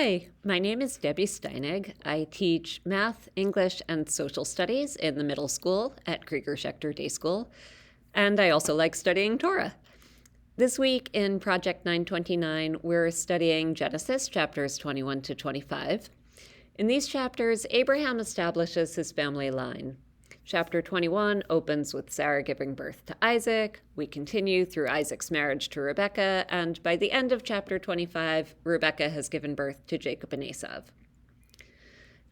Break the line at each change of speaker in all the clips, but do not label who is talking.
Hi, my name is Debbie Steinig. I teach math, English, and social studies in the middle school at Krieger Schechter Day School, and I also like studying Torah. This week in Project 929, we're studying Genesis chapters 21 to 25. In these chapters, Abraham establishes his family line. Chapter 21 opens with Sarah giving birth to Isaac. We continue through Isaac's marriage to Rebekah, and by the end of chapter 25, Rebekah has given birth to Jacob and Esau.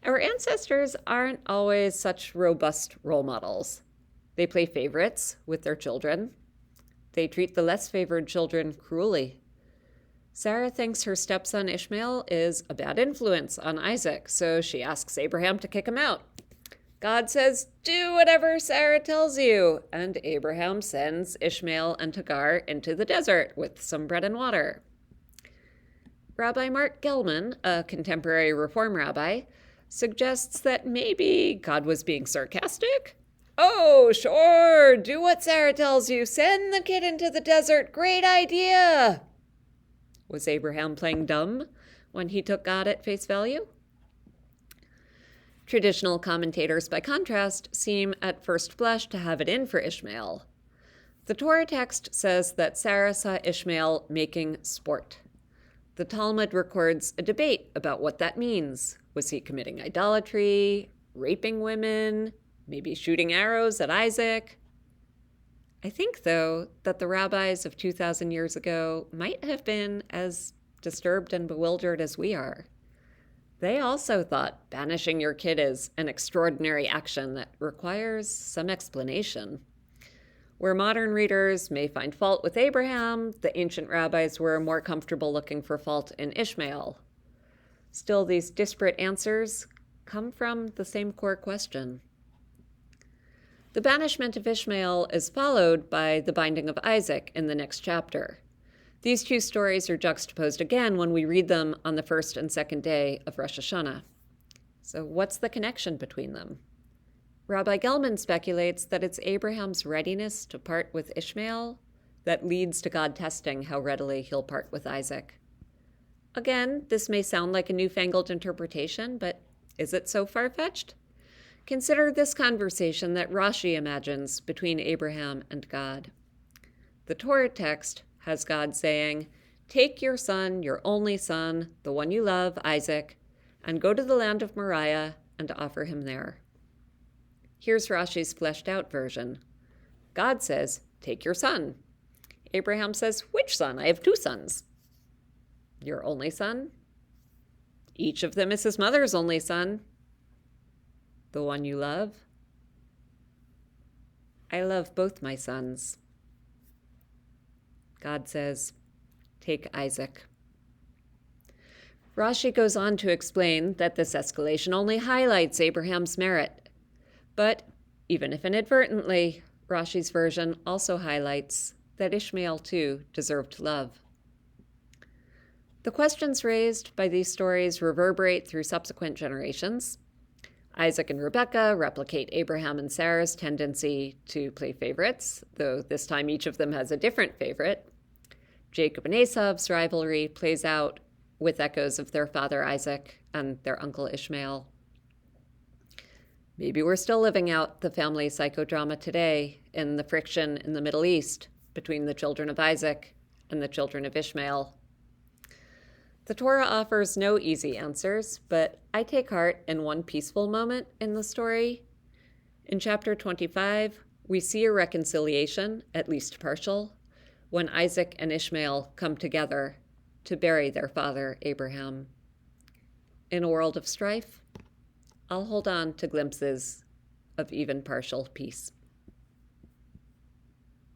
Our ancestors aren't always such robust role models. They play favorites with their children. They treat the less favored children cruelly. Sarah thinks her stepson Ishmael is a bad influence on Isaac, so she asks Abraham to kick him out. God says, "Do whatever Sarah tells you," and Abraham sends Ishmael and Hagar into the desert with some bread and water. Rabbi Mark Gelman, a contemporary Reform rabbi, suggests that maybe God was being sarcastic. "Oh, sure, do what Sarah tells you. Send the kid into the desert. Great idea." Was Abraham playing dumb when he took God at face value? Traditional commentators, by contrast, seem at first blush to have it in for Ishmael. The Torah text says that Sarah saw Ishmael making sport. The Talmud records a debate about what that means. Was he committing idolatry, raping women, maybe shooting arrows at Isaac? I think, though, that the rabbis of 2,000 years ago might have been as disturbed and bewildered as we are. They also thought banishing your kid is an extraordinary action that requires some explanation. Where modern readers may find fault with Abraham, the ancient rabbis were more comfortable looking for fault in Ishmael. Still, these disparate answers come from the same core question. The banishment of Ishmael is followed by the binding of Isaac in the next chapter. These two stories are juxtaposed again when we read them on the first and second day of Rosh Hashanah. So what's the connection between them? Rabbi Gelman speculates that it's Abraham's readiness to part with Ishmael that leads to God testing how readily he'll part with Isaac. Again, this may sound like a newfangled interpretation, but is it so far-fetched? Consider this conversation that Rashi imagines between Abraham and God. The Torah text has God saying, "Take your son, your only son, the one you love, Isaac, and go to the land of Moriah and offer him there." Here's Rashi's fleshed out version. God says, "Take your son." Abraham says, "Which son? I have two sons." "Your only son?" "Each of them is his mother's only son." "The one you love?" "I love both my sons." God says, "Take Isaac." Rashi goes on to explain that this escalation only highlights Abraham's merit. But even if inadvertently, Rashi's version also highlights that Ishmael too deserved love. The questions raised by these stories reverberate through subsequent generations. Isaac and Rebekah replicate Abraham and Sarah's tendency to play favorites, though this time each of them has a different favorite. Jacob and Esau's rivalry plays out with echoes of their father Isaac and their uncle Ishmael. Maybe we're still living out the family psychodrama today in the friction in the Middle East between the children of Isaac and the children of Ishmael. The Torah offers no easy answers, but I take heart in one peaceful moment in the story. In chapter 25, we see a reconciliation, at least partial, when Isaac and Ishmael come together to bury their father Abraham. In a world of strife, I'll hold on to glimpses of even partial peace.